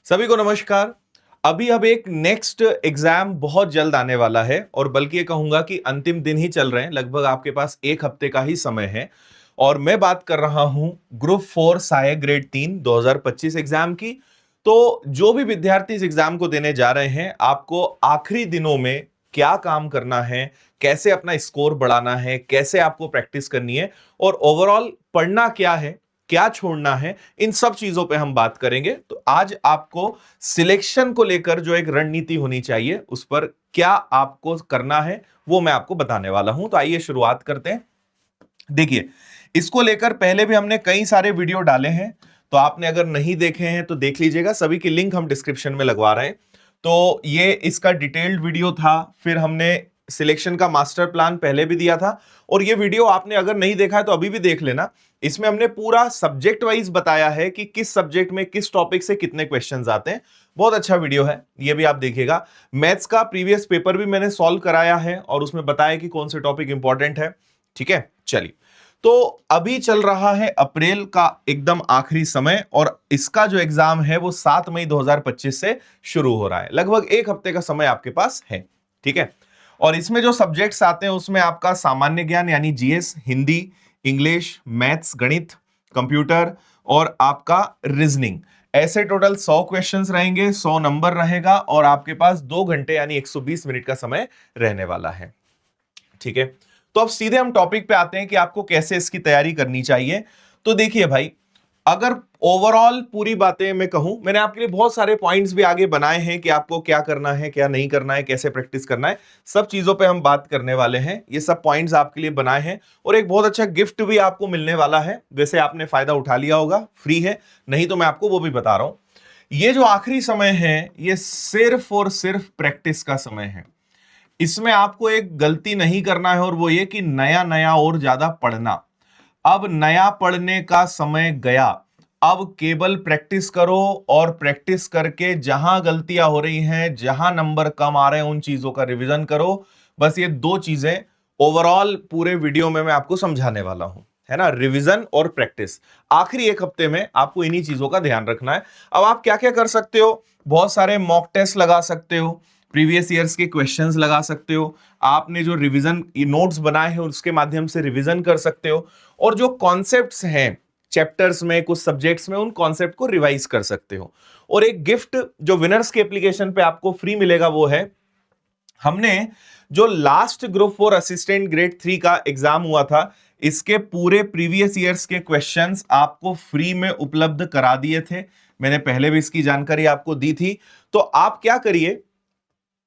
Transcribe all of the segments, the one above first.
सभी को नमस्कार। अभी अब एक नेक्स्ट एग्जाम बहुत जल्द आने वाला है और बल्कि ये कहूंगा कि अंतिम दिन ही चल रहे हैं। लगभग आपके पास एक हफ्ते का ही समय है और मैं बात कर रहा हूं ग्रुप 4 सहायक ग्रेड 3 2025 एग्जाम की। तो जो भी विद्यार्थी इस एग्जाम को देने जा रहे हैं, आपको आखिरी दिनों में क्या काम करना है, कैसे अपना स्कोर बढ़ाना है, कैसे आपको प्रैक्टिस करनी है और ओवरऑल पढ़ना क्या है, क्या छोड़ना है, इन सब चीजों पे हम बात करेंगे। तो आज आपको सिलेक्शन को लेकर जो एक रणनीति होनी चाहिए, उस पर क्या आपको करना है वो मैं आपको बताने वाला हूं। तो आइए शुरुआत करते हैं। देखिए, इसको लेकर पहले भी हमने कई सारे वीडियो डाले हैं, तो आपने अगर नहीं देखे हैं तो देख लीजिएगा। सभी की लिंक हम डिस्क्रिप्शन में लगवा रहे हैं। तो ये इसका डिटेल्ड वीडियो था। फिर हमने सिलेक्शन का मास्टर प्लान पहले भी दिया था और ये वीडियो आपने अगर नहीं देखा है तो अभी भी देख लेना। इसमें हमने पूरा सब्जेक्ट वाइज बताया है कि किस सब्जेक्ट में किस टॉपिक से कितने क्वेश्चंस आते हैं। बहुत अच्छा वीडियो है, ये भी आप देखिएगा। मैथ्स का प्रीवियस पेपर भी मैंने सॉल्व कराया है और उसमें बताया कि कौन से टॉपिक इंपॉर्टेंट है। ठीक है, चलिए। तो अभी चल रहा है अप्रैल का एकदम आखिरी समय और इसका जो एग्जाम है वो 7 मई 2025 से शुरू हो रहा है। लगभग एक हफ्ते का समय आपके पास है। ठीक है, और इसमें जो सब्जेक्ट्स आते हैं उसमें आपका सामान्य ज्ञान यानी जीएस, हिंदी, इंग्लिश, मैथ्स, गणित, कंप्यूटर और आपका रीजनिंग। ऐसे टोटल 100 क्वेश्चंस रहेंगे, 100 नंबर रहेगा और आपके पास 2 घंटे यानी 120 मिनट का समय रहने वाला है। ठीक है, तो अब सीधे हम टॉपिक पे आते हैं कि आपको कैसे इसकी तैयारी करनी चाहिए। तो देखिए भाई, अगर ओवरऑल पूरी बातें मैं कहूं, मैंने आपके लिए बहुत सारे पॉइंट्स भी आगे बनाए हैं कि आपको क्या करना है, क्या नहीं करना है, कैसे प्रैक्टिस करना है। सब चीजों पे हम बात करने वाले हैं। ये सब पॉइंट्स आपके लिए बनाए हैं और एक बहुत अच्छा गिफ्ट भी आपको मिलने वाला है। वैसे आपने फायदा उठा लिया होगा, फ्री है, नहीं तो मैं आपको वो भी बता रहा हूं। ये जो आखिरी समय है ये सिर्फ और सिर्फ प्रैक्टिस का समय है। इसमें आपको एक गलती नहीं करना है और वो ये कि नया नया और ज्यादा पढ़ना। अब नया पढ़ने का समय गया। अब केवल प्रैक्टिस करो और प्रैक्टिस करके जहां गलतियां हो रही हैं, जहां नंबर कम आ रहे हैं, उन चीजों का रिवीजन करो। बस ये दो चीजें ओवरऑल पूरे वीडियो में मैं आपको समझाने वाला हूं, है ना। रिवीजन और प्रैक्टिस आखिरी एक हफ्ते में आपको इन्हीं चीजों का ध्यान रखना है। अब आप क्या क्या कर सकते हो? बहुत सारे मॉक टेस्ट लगा सकते हो, प्रीवियस ईयर्स के क्वेश्चंस लगा सकते हो, आपने जो रिवीजन नोट्स बनाए हैं उसके माध्यम से रिवीजन कर सकते हो और जो कॉन्सेप्ट्स हैं चैप्टर्स में, कुछ सब्जेक्ट्स में, उन कॉन्सेप्ट को रिवाइज कर सकते हो। और एक गिफ्ट जो विनर्स के एप्लीकेशन पे आपको फ्री मिलेगा वो है, हमने जो लास्ट ग्रुप 4 असिस्टेंट ग्रेड 3 का एग्जाम हुआ था, इसके पूरे प्रीवियस ईयर्स के क्वेश्चंस आपको फ्री में उपलब्ध करा दिए थे। मैंने पहले भी इसकी जानकारी आपको दी थी। तो आप क्या करिए,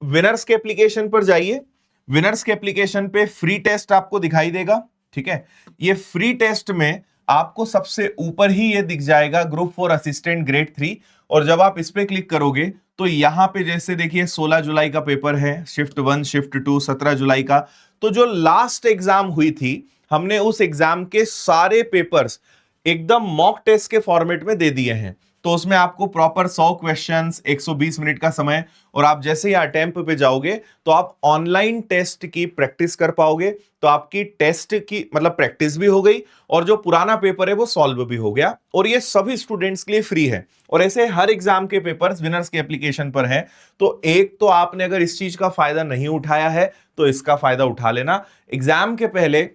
विनर्स के एप्लीकेशन पर जाइए। विनर्स के एप्लीकेशन पे फ्री टेस्ट आपको दिखाई देगा। ठीक है, ये फ्री टेस्ट में आपको सबसे ऊपर ही ये दिख जाएगा ग्रुप 4 असिस्टेंट ग्रेड 3। और जब आप इस पे क्लिक करोगे तो यहां पे जैसे देखिए 16 जुलाई का पेपर है, शिफ्ट 1, शिफ्ट 2 17 जुलाई का। तो जो लास्ट एग्जाम हुई थी, हमने उस एग्जाम के सारे पेपर्स एकदम मॉक टेस्ट के फॉर्मेट में दे दिए हैं। तो उसमें आपको प्रॉपर 100 क्वेश्चंस, 120 मिनट का समय, और आप जैसे ही अटेम्प्ट पे जाओगे तो आप ऑनलाइन टेस्ट की प्रैक्टिस कर पाओगे। तो आपकी टेस्ट की मतलब प्रैक्टिस भी हो गई और जो पुराना पेपर है वो सॉल्व भी हो गया। और ये सभी स्टूडेंट्स के लिए फ्री है और ऐसे हर एग्जाम के पेपर्स विनर्स के एप्लीकेशन पर है। तो एक तो आपने अगर इस चीज का फायदा नहीं उठाया है तो इसका फायदा उठा लेना। एग्जाम के पहले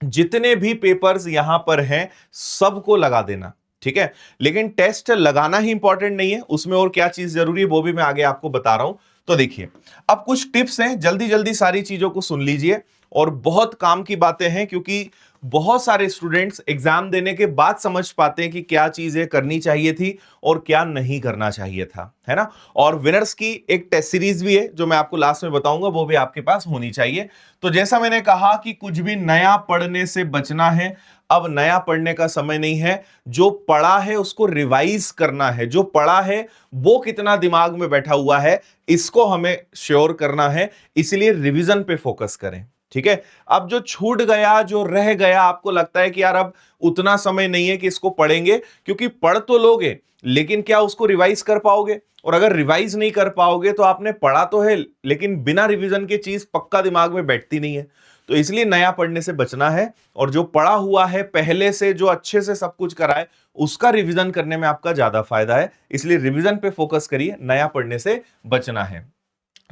जितने भी पेपर्स यहां पर हैं सबको लगा देना। ठीक है, लेकिन टेस्ट लगाना ही इंपॉर्टेंट नहीं है, उसमें और क्या चीज जरूरी है वो भी मैं आगे आपको बता रहा हूं। तो देखिए, अब कुछ टिप्स हैं, जल्दी जल्दी सारी चीजों को सुन लीजिए और बहुत काम की बातें हैं, क्योंकि बहुत सारे स्टूडेंट्स एग्जाम देने के बाद समझ पाते हैं कि क्या चीजें करनी चाहिए थी और क्या नहीं करना चाहिए था, है ना। और विनर्स की एक टेस्ट सीरीज भी है जो मैं आपको लास्ट में बताऊंगा, वो भी आपके पास होनी चाहिए। तो जैसा मैंने कहा कि कुछ भी नया पढ़ने से बचना है। अब नया पढ़ने का समय नहीं है, जो पढ़ा है उसको रिवाइज करना है। जो पढ़ा है वो कितना दिमाग में बैठा हुआ है इसको हमें श्योर करना है, इसलिए रिवीजन पे फोकस करें। ठीक है, अब जो छूट गया, जो रह गया, आपको लगता है कि यार अब उतना समय नहीं है कि इसको पढ़ेंगे, क्योंकि पढ़ तो लोगे लेकिन क्या उसको रिवाइज कर पाओगे? और अगर रिवाइज नहीं कर पाओगे तो आपने पढ़ा तो है लेकिन बिना रिवीजन की चीज पक्का दिमाग में बैठती नहीं है। तो इसलिए नया पढ़ने से बचना है, और जो पढ़ा हुआ है पहले से, जो अच्छे से सब कुछ करा है, उसका रिवीजन करने में आपका ज्यादा फायदा है। इसलिए रिवीजन पे फोकस करिए, नया पढ़ने से बचना है।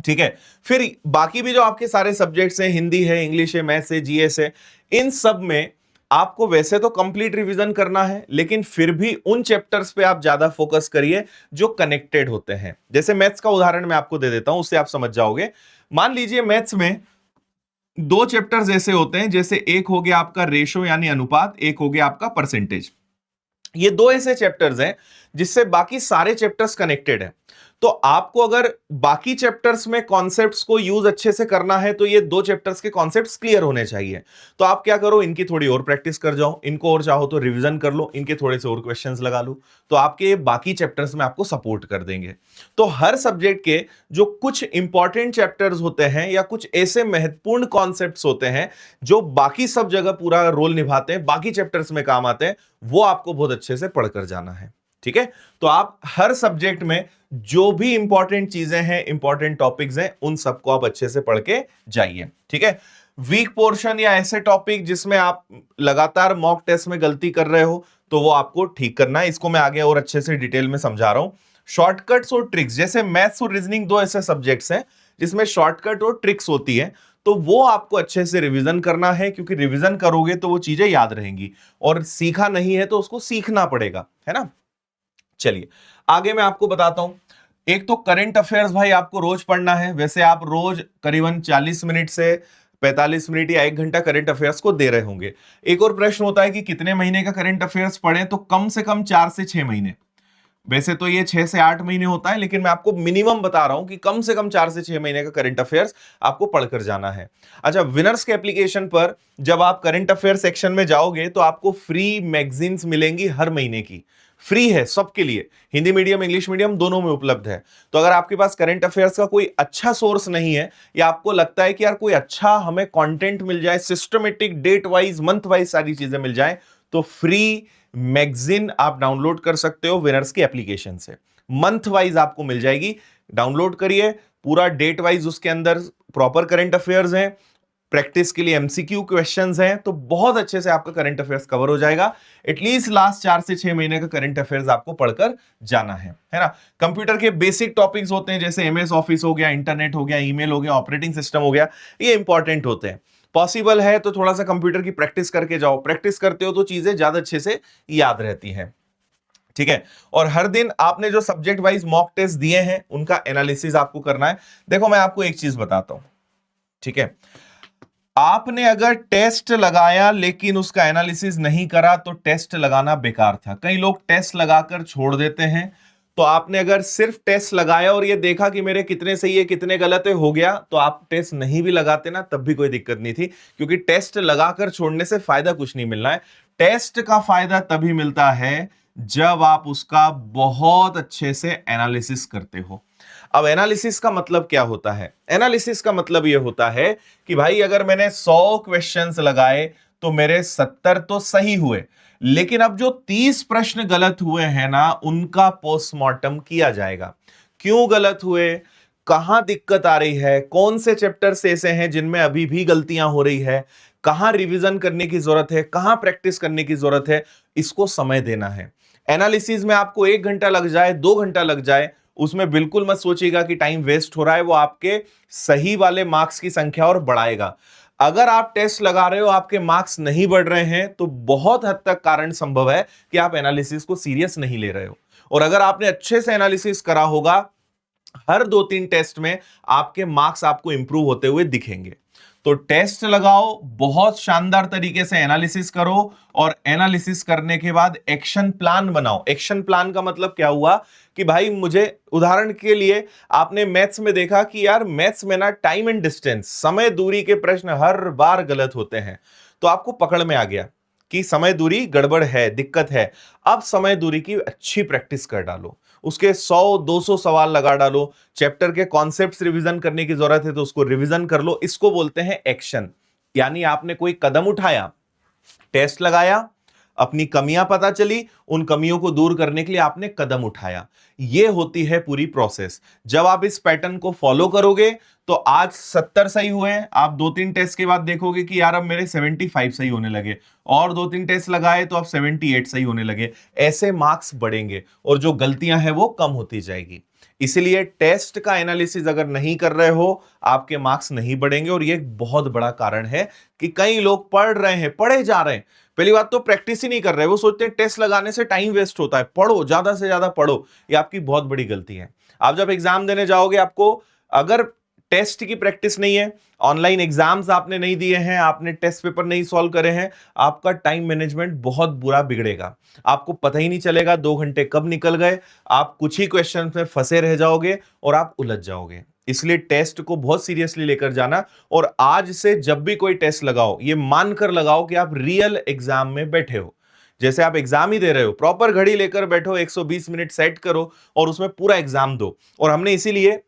ठीक है। फिर बाकी भी जो आपके सारे सब्जेक्ट्स हैं, हिंदी है, इंग्लिश है, मैथ्स है, जीएस है, इन सब में आपको वैसे तो कंप्लीट रिवीजन करना है, लेकिन फिर भी उन चैप्टर्स पे आप ज्यादा फोकस करिए जो कनेक्टेड होते हैं। जैसे मैथ्स का उदाहरण मैं आपको दे देता हूं, उससे आप समझ जाओगे। मान लीजिए मैथ्स में दो चैप्टर्स ऐसे होते हैं, जैसे एक हो गया आपका रेशो यानी अनुपात, एक हो गया आपका परसेंटेज। ये दो ऐसे चैप्टर्स हैं जिससे बाकी सारे चैप्टर्स कनेक्टेड हैं। तो आपको अगर बाकी चैप्टर्स में कॉन्सेप्ट्स को यूज अच्छे से करना है, तो ये दो चैप्टर्स के कॉन्सेप्ट्स क्लियर होने चाहिए। तो आप क्या करो, इनकी थोड़ी और प्रैक्टिस कर जाओ, इनको और चाहो तो रिवीजन कर लो, इनके थोड़े से और क्वेश्चंस लगा लो, तो आपके बाकी चैप्टर्स में आपको सपोर्ट कर देंगे। तो हर सब्जेक्ट के जो कुछ इंपॉर्टेंट चैप्टर्स होते हैं या कुछ ऐसे महत्वपूर्ण कॉन्सेप्ट्स होते हैं जो बाकी सब जगह पूरा रोल निभाते हैं, बाकी चैप्टर्स में काम आते हैं, वो आपको बहुत अच्छे से पढ़कर जाना है। ठीक है। तो आप हर सब्जेक्ट में जो भी इंपॉर्टेंट चीजें हैं, इंपॉर्टेंट टॉपिक्स हैं, उन सबको आप अच्छे से पढ़ के जाइए। ठीक है। वीक पोर्शन या ऐसे टॉपिक जिसमें आप लगातार मॉक टेस्ट में गलती कर रहे हो, तो वो आपको ठीक करना है। इसको मैं आगे और अच्छे से डिटेल में समझा रहा हूं। शॉर्टकट्स और ट्रिक्स, जैसे मैथ्स और रीजनिंग दो ऐसे सब्जेक्ट्स हैं जिसमें शॉर्टकट और ट्रिक्स होती है, तो वो आपको अच्छे से रिवीजन करना है, क्योंकि रिवीजन करोगे तो वो चीजें याद रहेंगी, और सीखा नहीं है तो उसको सीखना पड़ेगा, है ना। चलिए आगे मैं आपको बताता हूं। एक तो करंट अफेयर्स भाई आपको रोज पढ़ना है। वैसे आप रोज करीबन 40 मिनट से 45 मिनट या 1 घंटा करंट अफेयर्स को दे रहे होंगे। एक और प्रश्न होता है कि कितने महीने का करंट अफेयर्स पढ़ें, तो कम से कम 4 से 6 महीने। वैसे तो ये 6 से 8 महीने होता है, लेकिन मैं आपको मिनिमम बता रहा हूं कि कम से कम 4 से 6 महीने का करंट अफेयर्स आपको पढ़कर जाना है। अच्छा, विनर्स के एप्लीकेशन पर जब आप करंट अफेयर सेक्शन में जाओगे तो आपको फ्री मैगजीन्स मिलेंगी हर महीने की। फ्री है सबके लिए, हिंदी मीडियम इंग्लिश मीडियम दोनों में उपलब्ध है। तो अगर आपके पास करंट अफेयर्स का कोई अच्छा सोर्स नहीं है, या आपको लगता है कि यार कोई अच्छा हमें कंटेंट मिल जाए, systematic, date wise, month wise सारी चीजें मिल जाए, तो फ्री मैगजीन आप डाउनलोड कर सकते हो विनर्स की एप्लीकेशन से। मंथ वाइज आपको मिल जाएगी, डाउनलोड करिए। पूरा डेट वाइज उसके अंदर प्रॉपर करंट अफेयर्स हैं, प्रैक्टिस के लिए एमसीक्यू क्वेश्चंस हैं, तो बहुत अच्छे से आपका करंट अफेयर्स कवर हो जाएगा। एटलीस्ट लास्ट 4 से 6 महीने का करंट अफेयर्स आपको पढ़कर जाना है ना। कंप्यूटर के बेसिक टॉपिक्स होते हैं, जैसे एमएस ऑफिस हो गया, इंटरनेट हो गया, ईमेल हो गया, ऑपरेटिंग सिस्टम हो गया, ये इंपॉर्टेंट होते हैं। पॉसिबल है तो थोड़ा सा कंप्यूटर की प्रैक्टिस करके जाओ, प्रैक्टिस करते हो तो चीजें ज्यादा अच्छे से याद रहती हैं। ठीक है। और हर दिन आपने जो सब्जेक्ट वाइज मॉक टेस्ट दिए हैं उनका एनालिसिस आपको करना है। देखो मैं आपको एक चीज बताता हूं, ठीक है। आपने अगर टेस्ट लगाया लेकिन उसका एनालिसिस नहीं करा, तो टेस्ट लगाना बेकार था। कई लोग टेस्ट लगाकर छोड़ देते हैं। तो आपने अगर सिर्फ टेस्ट लगाया और ये देखा कि मेरे कितने सही है कितने गलत है, हो गया, तो आप टेस्ट नहीं भी लगाते ना, तब भी कोई दिक्कत नहीं थी, क्योंकि टेस्ट लगाकर छोड़ने से फायदा कुछ नहीं मिलना है। टेस्ट का फायदा तभी मिलता है जब आप उसका बहुत अच्छे से एनालिसिस करते हो। अब एनालिसिस का मतलब क्या होता है? एनालिसिस का मतलब यह होता है कि भाई अगर मैंने 100 क्वेश्चंस लगाए तो मेरे 70 तो सही हुए, लेकिन अब जो 30 प्रश्न गलत हुए हैं ना, उनका पोस्टमार्टम किया जाएगा। क्यों गलत हुए, कहां दिक्कत आ रही है, कौन से चैप्टर्स ऐसे हैं जिनमें अभी भी गलतियां हो रही है, कहां रिवीजन करने की जरूरत है, कहां प्रैक्टिस करने की जरूरत है, इसको समय देना है। एनालिसिस में आपको 1 घंटा लग जाए, 2 घंटा लग जाए, उसमें बिल्कुल मत सोचिएगा कि टाइम वेस्ट हो रहा है, वो आपके सही वाले मार्क्स की संख्या और बढ़ाएगा। अगर आप टेस्ट लगा रहे हो, आपके मार्क्स नहीं बढ़ रहे हैं, तो बहुत हद तक कारण संभव है कि आप एनालिसिस को सीरियस नहीं ले रहे हो। और अगर आपने अच्छे से एनालिसिस करा होगा, हर 2-3 टेस्ट में आपके मार्क्स आपको इंप्रूव होते हुए दिखेंगे। तो टेस्ट लगाओ, बहुत शानदार तरीके से एनालिसिस करो, और एनालिसिस करने के बाद एक्शन प्लान बनाओ। एक्शन प्लान का मतलब क्या हुआ कि भाई मुझे, उदाहरण के लिए आपने मैथ्स में देखा कि यार मैथ्स में ना टाइम एंड डिस्टेंस, समय दूरी के प्रश्न हर बार गलत होते हैं। तो आपको पकड़ में आ गया कि समय दूरी गड़बड़ है, दिक्कत है। अब समय दूरी की अच्छी प्रैक्टिस कर डालो, उसके 100-200 सवाल लगा डालो। चैप्टर के कॉन्सेप्ट्स रिवीजन करने की जरूरत है तो उसको रिवीजन कर लो। इसको बोलते हैं एक्शन। यानी आपने कोई कदम उठाया, टेस्ट लगाया, अपनी कमियां पता चली, उन कमियों को दूर करने के लिए आपने कदम उठाया। ये होती है पूरी प्रोसेस। जब आप इस पैटर्न को फॉलो करोगे तो आज 70 सही हुए, आप 2-3 टेस्ट के बाद देखोगे कि यार अब मेरे 75 सही होने लगे, और 2-3 टेस्ट लगाए तो अब 78 सही होने लगे। ऐसे मार्क्स बढ़ेंगे और जो गलतियां हैं वो कम होती जाएगी। इसलिए टेस्ट का एनालिसिस अगर नहीं कर रहे हो, आपके मार्क्स नहीं बढ़ेंगे। और ये एक बहुत बड़ा कारण है कि कई लोग पढ़ रहे हैं, पढ़े जा रहे हैं, पहली बात तो प्रैक्टिस ही नहीं कर रहे, वो सोचते हैं टेस्ट लगाने से टाइम वेस्ट होता है। पढ़ो, ज्यादा से ज्यादा पढ़ो, ये आपकी बहुत बड़ी गलती है। आप जब एग्जाम देने जाओगे, आपको अगर टेस्ट की प्रैक्टिस नहीं है, ऑनलाइन एग्जाम्स आपने नहीं दिए हैं, आपने टेस्ट पेपर नहीं सॉल्व करे हैं, आपका टाइम मैनेजमेंट बहुत बुरा बिगड़ेगा। आपको पता ही नहीं चलेगा 2 घंटे कब निकल गए, आप कुछ ही क्वेश्चन में फंसे रह जाओगे और आप उलझ जाओगे। इसलिए टेस्ट को बहुत सीरियसली लेकर जाना, और आज से जब भी कोई टेस्ट लगाओ, ये मानकर लगाओ कि आप रियल एग्जाम में बैठे हो। जैसे आप एग्जाम ही दे रहे हो, प्रॉपर घड़ी लेकर बैठो, 120 मिनट सेट करो और उसमें पूरा एग्जाम दो। और हमने इसीलिए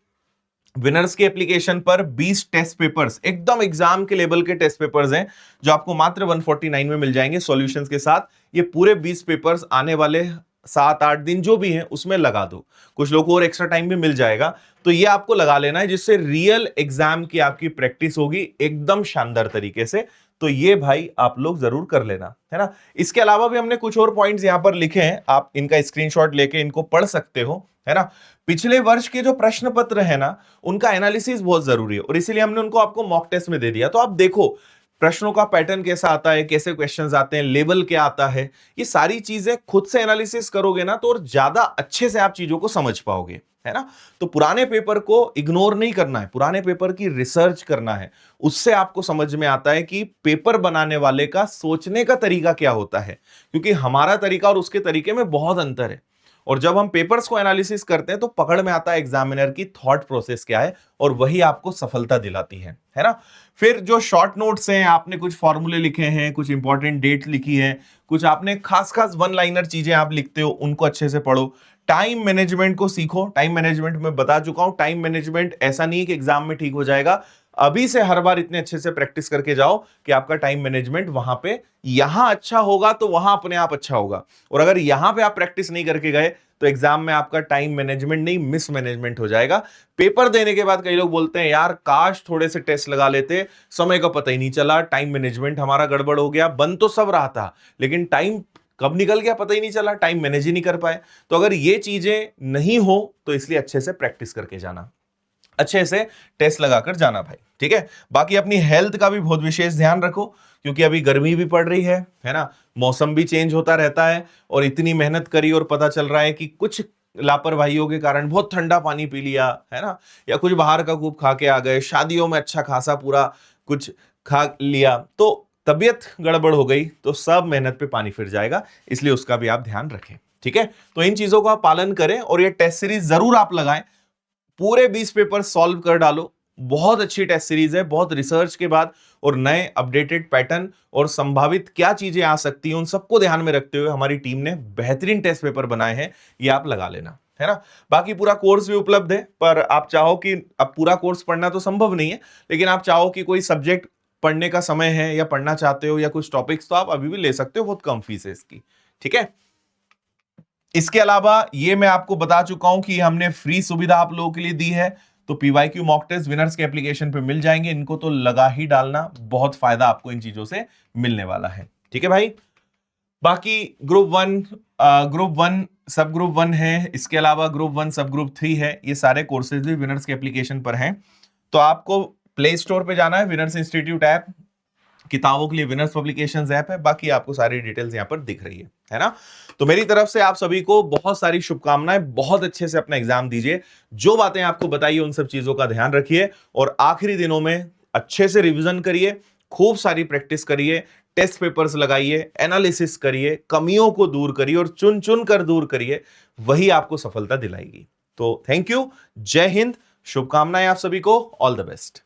विनर्स के एप्लीकेशन पर 20 टेस्ट पेपर्स, एकदम एग्जाम के लेवल के टेस्ट पेपर्स हैं, जो आपको मात्र 149 में मिल जाएंगे सॉल्यूशंस के साथ। ये पूरे 20 पेपर्स आने वाले 7-8 दिन जो भी हैं उसमें लगा दो। कुछ लोगों को और एक्स्ट्रा टाइम भी मिल जाएगा, तो ये आपको लगा लेना है, जिससे रियल एग्जाम की आपकी प्रैक्टिस होगी एकदम शानदार तरीके से। तो ये भाई आप लोग जरूर कर लेना, है ना। इसके अलावा भी हमने कुछ और पॉइंट्स यहां पर लिखे हैं, आप इनका स्क्रीनशॉट लेके इनको पढ़ सकते हो, है ना। पिछले वर्ष के जो प्रश्न पत्र है ना, उनका एनालिसिस बहुत जरूरी है, और इसीलिए हमने उनको आपको मॉक टेस्ट में दे दिया। तो आप देखो प्रश्नों का पैटर्न कैसा आता है, कैसे क्वेश्चंस आते हैं, लेवल क्या आता है, ये सारी चीजें खुद से एनालिसिस करोगे ना, तो और ज्यादा अच्छे से आप चीजों को समझ पाओगे, है ना। तो पुराने पेपर को इग्नोर नहीं करना है, पुराने पेपर की रिसर्च करना है। उससे आपको समझ में आता है कि पेपर बनाने वाले का सोचने का तरीका क्या होता है, क्योंकि हमारा तरीका और उसके तरीके में बहुत अंतर है। और जब हम पेपर्स को एनालिसिस करते हैं तो पकड़ में आता है एग्जामिनर की थॉट प्रोसेस क्या है, और वही आपको सफलता दिलाती है ना। फिर जो शॉर्ट नोट्स हैं, आपने कुछ फॉर्मूले लिखे हैं, कुछ इंपॉर्टेंट डेट लिखी है, कुछ आपने खास खास वन लाइनर चीजें आप लिखते हो, उनको अच्छे से पढ़ो। टाइम मैनेजमेंट को सीखो। टाइम मैनेजमेंट में बता चुका हूं, टाइम मैनेजमेंट ऐसा नहीं है कि एग्जाम में ठीक हो जाएगा। अभी से हर बार इतने अच्छे से प्रैक्टिस करके जाओ कि आपका टाइम मैनेजमेंट वहां पे, यहां अच्छा होगा तो वहां अपने आप अच्छा होगा। और अगर यहां पे आप प्रैक्टिस नहीं करके गए तो एग्जाम में आपका टाइम मैनेजमेंट नहीं, मिस मैनेजमेंट हो जाएगा। पेपर देने के बाद कई लोग बोलते हैं यार काश थोड़े से टेस्ट लगा लेते, समय का पता ही नहीं चला, टाइम मैनेजमेंट हमारा गड़बड़ हो गया, बन तो सब रहा था लेकिन टाइम कब निकल गया पता ही नहीं चला, टाइम मैनेज ही नहीं कर पाए। तो अगर ये चीजें नहीं हो तो इसलिए अच्छे से प्रैक्टिस करके जाना, अच्छे से टेस्ट लगाकर जाना भाई, ठीक है। बाकी अपनी हेल्थ का भी बहुत विशेष ध्यान रखो, क्योंकि अभी गर्मी भी पड़ रही है ना, मौसम भी चेंज होता रहता है, और इतनी मेहनत करी और पता चल रहा है कि कुछ लापरवाहियों के कारण बहुत ठंडा पानी पी लिया, है ना, या कुछ बाहर का खूब खा के आ गए, शादियों में अच्छा खासा पूरा कुछ खा लिया, तो तबीयत गड़बड़ हो गई तो सब मेहनत पे पानी फिर जाएगा। इसलिए उसका भी आप ध्यान रखें, ठीक है। तो इन चीजों का पालन करें और ये टेस्ट सीरीज जरूर आप लगाएं, पूरे 20 पेपर सॉल्व कर डालो। बहुत अच्छी टेस्ट सीरीज है, बहुत रिसर्च के बाद, और नए अपडेटेड पैटर्न और संभावित क्या चीजें आ सकती हैं उन सबको ध्यान में रखते हुए हमारी टीम ने बेहतरीन टेस्ट पेपर बनाए हैं, ये आप लगा लेना, है ना। बाकी पूरा कोर्स भी उपलब्ध है, पर आप चाहो कि अब पूरा कोर्स पढ़ना तो संभव नहीं है, लेकिन आप चाहो कि कोई सब्जेक्ट पढ़ने का समय है या पढ़ना चाहते हो या कुछ टॉपिक्स, तो आप अभी भी ले सकते हो, बहुत कम फीस है इसकी, ठीक है। इसके अलावा ये मैं आपको बता चुका हूं कि हमने फ्री सुविधा आप लोगों के लिए दी है, तो पीवाईक्यू मॉक टेस्ट विनर्स के एप्लीकेशन पे मिल जाएंगे, इनको तो लगा ही डालना, बहुत फायदा आपको इन चीजों से मिलने वाला है, ठीक है भाई। बाकी ग्रुप वन सब ग्रुप 1 है, इसके अलावा ग्रुप 1 सब ग्रुप 3 है, ये सारे कोर्सेज भी विनर्स के एप्लीकेशन पर हैं। तो आपको प्ले स्टोर पे जाना है, विनर्स इंस्टीट्यूट ऐप, किताबों के लिए विनर्स पब्लिकेशंस ऐप है, बाकी आपको सारी डिटेल्स यहां पर दिख रही है ना। तो मेरी तरफ से आप सभी को बहुत सारी शुभकामनाएं, बहुत अच्छे से अपना एग्जाम दीजिए, जो बातें आपको बताइए उन सब चीजों का ध्यान रखिए, और आखिरी दिनों में अच्छे से रिवीजन करिए, खूब सारी प्रैक्टिस करिए, टेस्ट पेपर्स लगाइए, एनालिसिस करिए, कमियों को दूर करिए और चुन चुन कर दूर करिए, वही आपको सफलता दिलाएगी। तो थैंक यू, जय हिंद, शुभकामनाएं आप सभी को, ऑल द बेस्ट।